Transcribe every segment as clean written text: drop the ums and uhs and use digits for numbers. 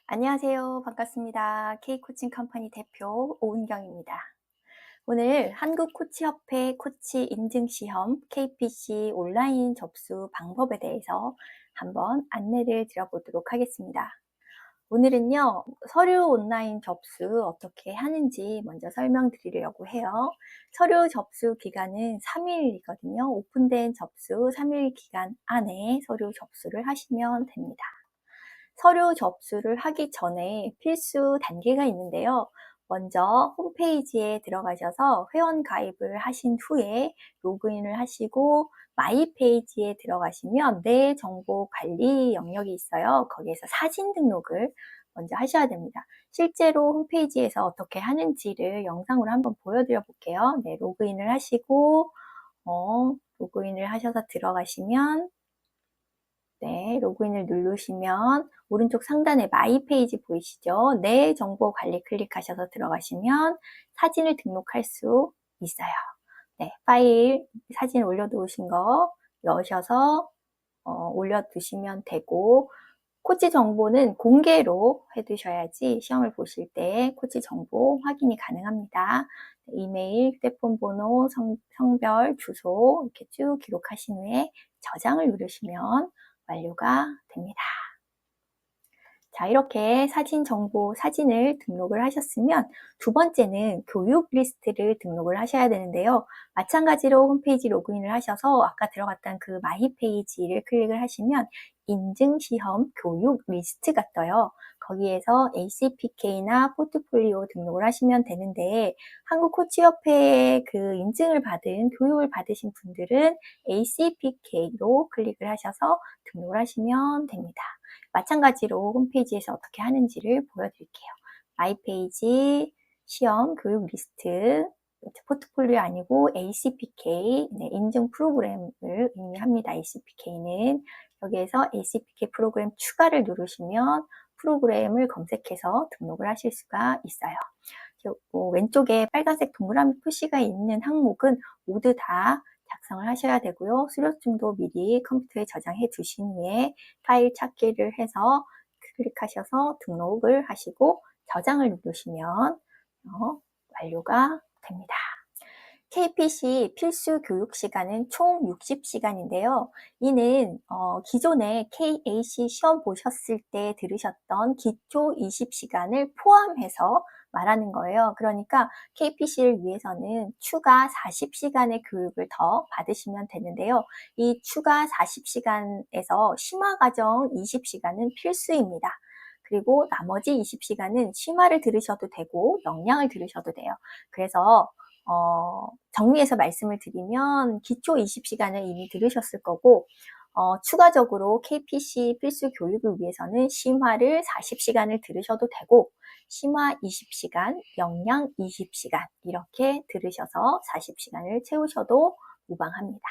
안녕하세요. 반갑습니다. K코칭 컴퍼니 대표 오은경입니다. 오늘 한국코치협회 코치 인증시험 KPC 온라인 접수 방법에 대해서 한번 안내를 드려보도록 하겠습니다. 오늘은요, 서류 온라인 접수 어떻게 하는지 먼저 설명드리려고 해요. 서류 접수 기간은 3일이거든요. 오픈된 접수 3일 기간 안에 서류 접수를 하시면 됩니다. 서류 접수를 하기 전에 필수 단계가 있는데요. 먼저 홈페이지에 들어가셔서 회원 가입을 하신 후에 로그인을 하시고 마이 페이지에 들어가시면 내 정보 관리 영역이 있어요. 거기에서 사진 등록을 먼저 하셔야 됩니다. 실제로 홈페이지에서 어떻게 하는지를 영상으로 한번 보여드려 볼게요. 네, 로그인을 하시고 로그인을 하셔서 들어가시면 네, 로그인을 누르시면 오른쪽 상단에 마이 페이지 보이시죠? 내 정보 관리 클릭하셔서 들어가시면 사진을 등록할 수 있어요. 네, 파일 사진 올려두신 거 여셔서 올려두시면 되고, 코치 정보는 공개로 해두셔야지 시험을 보실 때 코치 정보 확인이 가능합니다. 이메일, 휴대폰 번호, 성별, 주소 이렇게 쭉 기록하신 후에 저장을 누르시면 완료가 됩니다. 자, 이렇게 사진 정보, 사진을 등록을 하셨으면 두 번째는 교육 리스트를 등록을 하셔야 되는데요. 마찬가지로 홈페이지 로그인을 하셔서 아까 들어갔던 그 마이 페이지를 클릭을 하시면 인증시험 교육 리스트가 떠요. 거기에서 ACPK나 포트폴리오 등록을 하시면 되는데, 한국코치협회에 그 인증을 받은, 교육을 받으신 분들은 ACPK로 클릭을 하셔서 등록을 하시면 됩니다. 마찬가지로 홈페이지에서 어떻게 하는지를 보여드릴게요. 마이 페이지, 시험, 교육 리스트, 포트폴리오 아니고 ACPK, 네, 인증 프로그램을 의미합니다. ACPK는 여기에서 ACPK 프로그램 추가를 누르시면 프로그램을 검색해서 등록을 하실 수가 있어요. 왼쪽에 빨간색 동그라미 표시가 있는 항목은 모두 다 작성을 하셔야 되고요. 수료증도 미리 컴퓨터에 저장해 두신 후에 파일 찾기를 해서 클릭하셔서 등록을 하시고 저장을 누르시면 완료가 됩니다. KPC 필수 교육 시간은 총 60시간인데요. 이는 기존에 KAC 시험 보셨을 때 들으셨던 기초 20시간을 포함해서 말하는 거예요. 그러니까 KPC를 위해서는 추가 40시간의 교육을 더 받으시면 되는데요. 이 추가 40시간에서 심화과정 20시간은 필수입니다. 그리고 나머지 20시간은 심화를 들으셔도 되고 역량을 들으셔도 돼요. 그래서 정리해서 말씀을 드리면 기초 20시간을 이미 들으셨을 거고, 추가적으로 KPC 필수 교육을 위해서는 심화를 40시간을 들으셔도 되고, 심화 20시간, 역량 20시간 이렇게 들으셔서 40시간을 채우셔도 무방합니다.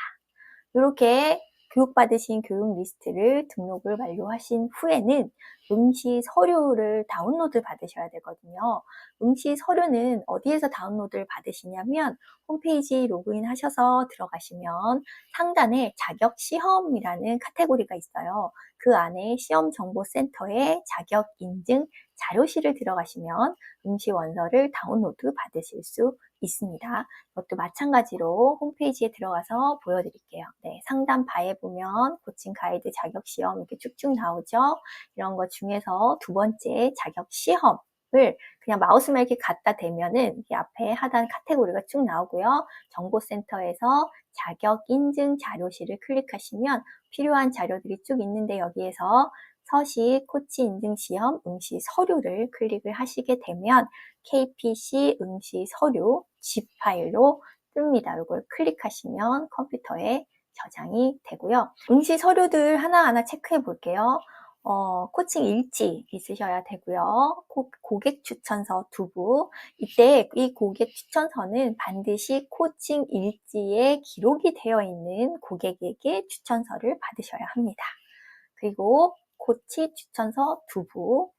이렇게 교육받으신 교육 리스트를 등록을 완료하신 후에는 응시 서류를 다운로드 받으셔야 되거든요. 응시 서류는 어디에서 다운로드를 받으시냐면 홈페이지 로그인 하셔서 들어가시면 상단에 자격 시험이라는 카테고리가 있어요. 그 안에 시험정보센터에 자격 인증 자료실을 들어가시면 응시 원서를 다운로드 받으실 수 있습니다. 이것도 마찬가지로 홈페이지에 들어가서 보여드릴게요. 네, 상단 바에 보면 코칭 가이드 자격 시험 이렇게 쭉쭉 나오죠. 이런 것 중에서 두 번째 자격 시험을 그냥 마우스만 이렇게 갖다 대면은 이 앞에 하단 카테고리가 쭉 나오고요. 정보센터에서 자격 인증 자료실을 클릭하시면 필요한 자료들이 쭉 있는데 여기에서 서식 코치 인증 시험 응시 서류를 클릭을 하시게 되면 KPC 응시 서류 zip 파일로 뜹니다. 이걸 클릭하시면 컴퓨터에 저장이 되고요. 응시 서류들 하나하나 체크해 볼게요. 코칭 일지 있으셔야 되고요. 고객 추천서 2부. 이때 이 고객 추천서는 반드시 코칭 일지에 기록이 되어 있는 고객에게 추천서를 받으셔야 합니다. 그리고 코치 추천서 2부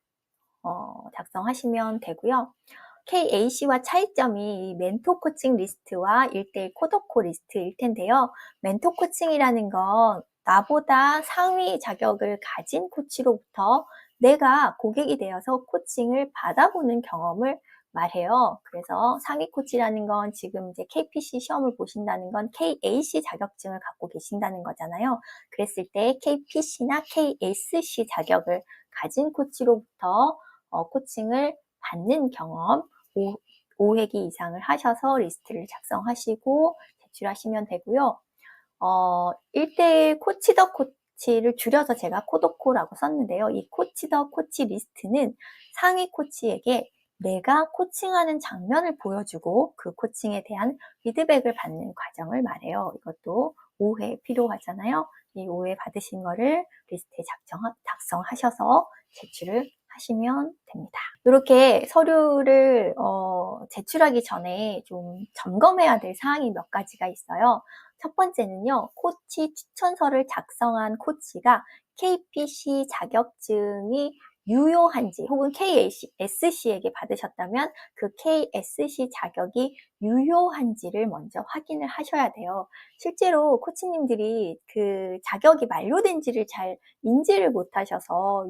작성하시면 되고요. KAC와 차이점이 멘토 코칭 리스트와 1:1 코더코 리스트일 텐데요. 멘토 코칭이라는 건 나보다 상위 자격을 가진 코치로부터 내가 고객이 되어서 코칭을 받아보는 경험을 말해요. 그래서 상위 코치라는 건 지금 이제 KPC 시험을 보신다는 건 KAC 자격증을 갖고 계신다는 거잖아요. 그랬을 때 KPC나 KSC 자격을 가진 코치로부터 코칭을 받는 경험 5회기 이상을 하셔서 리스트를 작성하시고 제출하시면 되고요. 1대1 코치 더 코치를 줄여서 제가 코더코라고 썼는데요. 이 코치 더 코치 리스트는 상위 코치에게 내가 코칭하는 장면을 보여주고 그 코칭에 대한 피드백을 받는 과정을 말해요. 이것도 5회 필요하잖아요. 이 5회 받으신 거를 리스트에 작성하셔서 제출을 하시면 됩니다. 이렇게 서류를 제출하기 전에 좀 점검해야 될 사항이 몇 가지가 있어요. 첫 번째는요, 코치 추천서를 작성한 코치가 KPC 자격증이 유효한지 혹은 KSC에게 받으셨다면 그 KSC 자격이 유효한지를 먼저 확인을 하셔야 돼요. 실제로 코치님들이 그 자격이 만료된지를 잘 인지를 못하셔서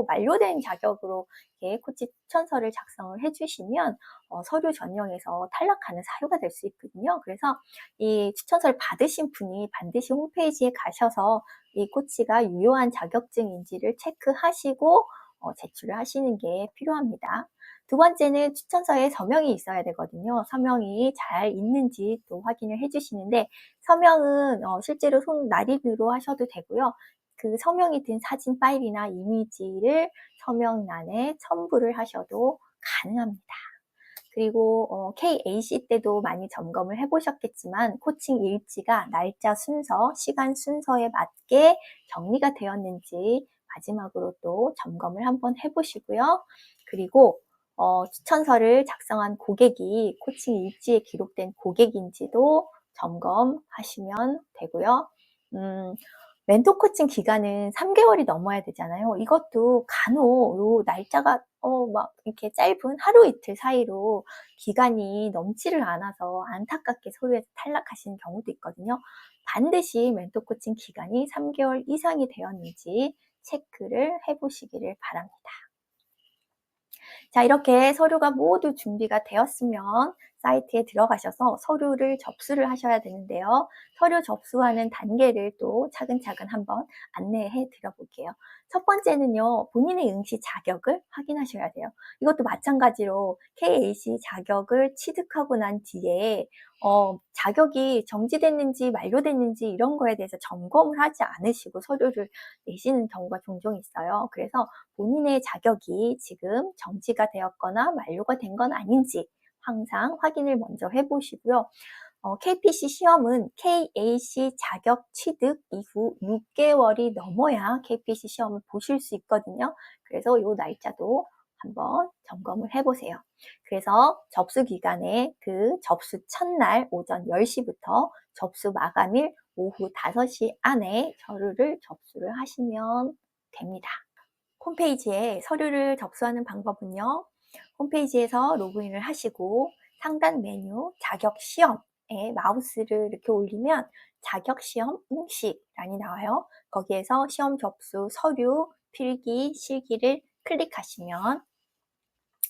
만료된 자격으로 이렇게 코치 추천서를 작성을 해주시면 서류 전형에서 탈락하는 사유가 될 수 있거든요. 그래서 이 추천서를 받으신 분이 반드시 홈페이지에 가셔서 이 코치가 유효한 자격증인지를 체크하시고 제출을 하시는 게 필요합니다. 두 번째는 추천서에 서명이 있어야 되거든요. 서명이 잘 있는지 또 확인을 해주시는데 서명은 실제로 손 나리로 하셔도 되고요. 그 서명이 든 사진 파일이나 이미지를 서명란에 첨부를 하셔도 가능합니다. 그리고 KAC 때도 많이 점검을 해보셨겠지만 코칭 일지가 날짜 순서, 시간 순서에 맞게 정리가 되었는지 마지막으로 또 점검을 한번 해보시고요. 그리고 추천서를 작성한 고객이 코칭 일지에 기록된 고객인지도 점검하시면 되고요. 멘토 코칭 기간은 3개월이 넘어야 되잖아요. 이것도 간혹 요 날짜가 막 이렇게 짧은 하루 이틀 사이로 기간이 넘지를 않아서 안타깝게 서류에서 탈락하시는 경우도 있거든요. 반드시 멘토 코칭 기간이 3개월 이상이 되었는지 체크를 해보시기를 바랍니다. 자, 이렇게 서류가 모두 준비가 되었으면 사이트에 들어가셔서 서류를 접수를 하셔야 되는데요. 서류 접수하는 단계를 또 차근차근 한번 안내해 드려볼게요. 첫 번째는요, 본인의 응시 자격을 확인하셔야 돼요. 이것도 마찬가지로 KAC 자격을 취득하고 난 뒤에 자격이 정지됐는지 만료됐는지 이런 거에 대해서 점검을 하지 않으시고 서류를 내시는 경우가 종종 있어요. 그래서 본인의 자격이 지금 정지가 되었거나 만료가 된 건 아닌지 항상 확인을 먼저 해보시고요. KPC 시험은 KAC 자격 취득 이후 6개월이 넘어야 KPC 시험을 보실 수 있거든요. 그래서 이 날짜도 한번 점검을 해보세요. 그래서 접수 기간에 그 접수 첫날 오전 10시부터 접수 마감일 오후 5시 안에 서류를 접수를 하시면 됩니다. 홈페이지에 서류를 접수하는 방법은요. 홈페이지에서 로그인을 하시고 상단 메뉴 자격시험에 마우스를 이렇게 올리면 자격시험 응시란이 나와요. 거기에서 시험 접수 서류 필기 실기를 클릭하시면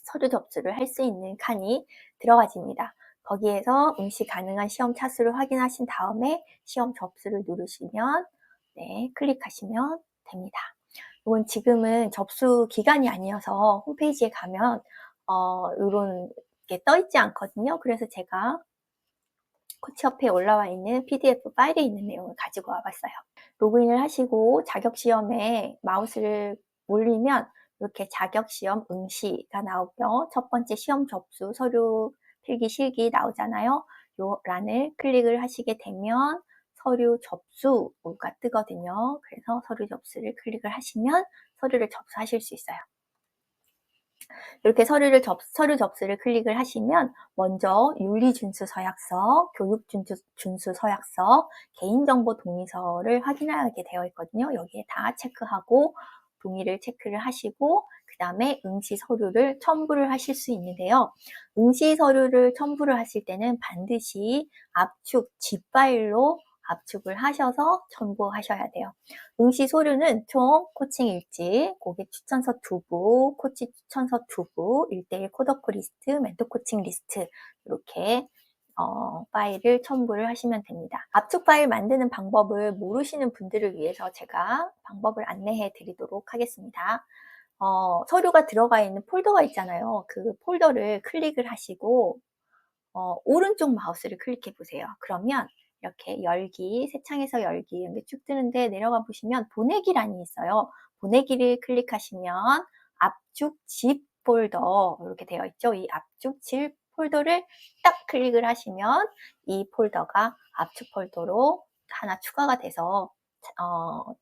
서류 접수를 할 수 있는 칸이 들어가집니다. 거기에서 응시 가능한 시험 차수를 확인하신 다음에 시험 접수를 누르시면 클릭하시면 됩니다. 이건 지금은 접수 기간이 아니어서 홈페이지에 가면 이런 게 떠 있지 않거든요. 그래서 제가 코치협회에 올라와 있는 PDF 파일에 있는 내용을 가지고 와봤어요. 로그인을 하시고 자격시험에 마우스를 올리면 이렇게 자격시험 응시가 나오고요. 첫 번째 시험 접수 서류 필기 실기 나오잖아요. 요 란을 클릭을 하시게 되면 서류 접수가 뜨거든요. 그래서 서류 접수를 클릭을 하시면 서류를 접수하실 수 있어요. 이렇게 서류 접수를 클릭을 하시면 먼저 윤리준수 서약서, 교육준수 서약서, 개인정보 동의서를 확인하게 되어 있거든요. 여기에 다 체크하고 동의를 체크를 하시고 그 다음에 응시 서류를 첨부를 하실 수 있는데요. 응시 서류를 첨부를 하실 때는 반드시 압축 zip 파일로 압축을 하셔서 첨부하셔야 돼요. 응시 서류는 총 코칭 일지, 고객 추천서 2부, 코치 추천서 2부, 1대1 코더크 리스트, 멘토 코칭 리스트 이렇게 파일을 첨부를 하시면 됩니다. 압축 파일 만드는 방법을 모르시는 분들을 위해서 제가 방법을 안내해 드리도록 하겠습니다. 서류가 들어가 있는 폴더가 있잖아요. 그 폴더를 클릭을 하시고 오른쪽 마우스를 클릭해 보세요. 그러면 이렇게 열기, 새 창에서 열기 이런 게 쭉 뜨는데 내려가 보시면 보내기란이 있어요. 보내기를 클릭하시면 압축 zip 폴더 이렇게 되어 있죠. 이 압축 zip 폴더를 딱 클릭을 하시면 이 폴더가 압축 폴더로 하나 추가가 돼서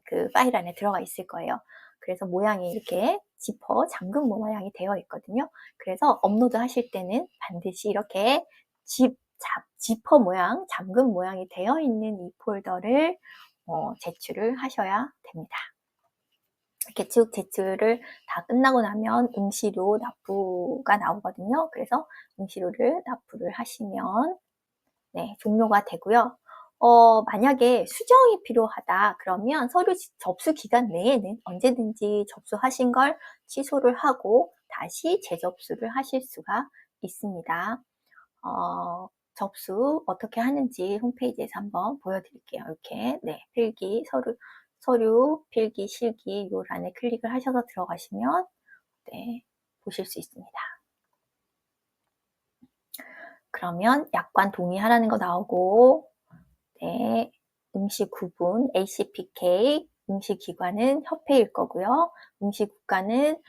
그 파일 안에 들어가 있을 거예요. 그래서 모양이 이렇게 지퍼, 잠금 모양이 되어 있거든요. 그래서 업로드 하실 때는 반드시 이렇게 지퍼 모양, 잠금 모양이 되어 있는 이 폴더를 제출을 하셔야 됩니다. 이렇게 쭉 제출을 다 끝나고 나면 응시료 납부가 나오거든요. 그래서 응시료를 납부를 하시면 네, 종료가 되고요. 만약에 수정이 필요하다 그러면 서류 접수 기간 내에는 언제든지 접수하신 걸 취소를 하고 다시 재접수를 하실 수가 있습니다. 접수 어떻게 하는지 홈페이지에서 한번 보여드릴게요. 이렇게 네, 필기, 서류, 필기, 실기 요 란에 클릭을 하셔서 들어가시면 네, 보실 수 있습니다. 그러면 약관 동의하라는 거 나오고 네, 응시 구분, ACPK, 응시 기관은 협회일 거고요. 응시 국가는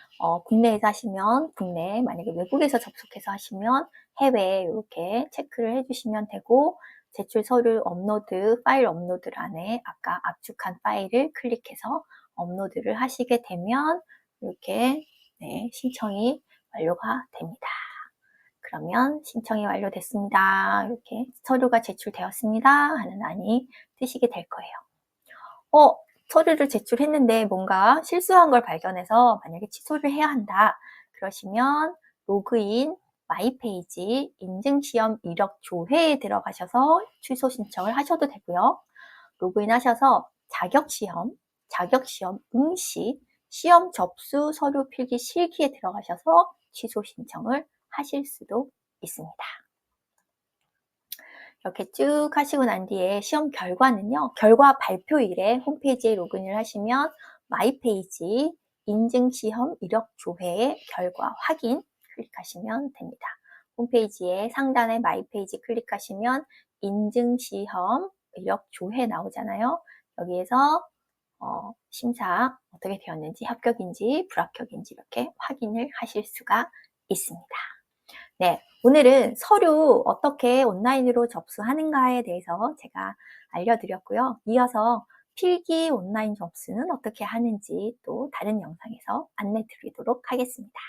국내에서 하시면 국내, 만약에 외국에서 접속해서 하시면 해외 이렇게 체크를 해주시면 되고 제출 서류 업로드, 파일 업로드란에 아까 압축한 파일을 클릭해서 업로드를 하시게 되면 이렇게 네, 신청이 완료가 됩니다. 그러면 신청이 완료됐습니다. 이렇게 서류가 제출되었습니다 하는 안이 뜨시게 될 거예요. 서류를 제출했는데 뭔가 실수한 걸 발견해서 만약에 취소를 해야 한다. 그러시면 로그인, 마이 페이지, 인증시험 이력 조회에 들어가셔서 취소 신청을 하셔도 되고요. 로그인 하셔서 자격시험, 응시, 시험 접수 서류 필기 실기에 들어가셔서 취소 신청을 하실 수도 있습니다. 이렇게 쭉 하시고 난 뒤에 시험 결과는요. 결과 발표일에 홈페이지에 로그인을 하시면 마이 페이지, 인증시험 이력 조회의 결과 확인 클릭하시면 됩니다. 홈페이지에 상단에 마이 페이지 클릭하시면 인증시험 이력 조회 나오잖아요. 여기에서 심사 어떻게 되었는지 합격인지 불합격인지 이렇게 확인을 하실 수가 있습니다. 네, 오늘은 서류 어떻게 온라인으로 접수하는가에 대해서 제가 알려드렸고요. 이어서 필기 온라인 접수는 어떻게 하는지 또 다른 영상에서 안내 드리도록 하겠습니다.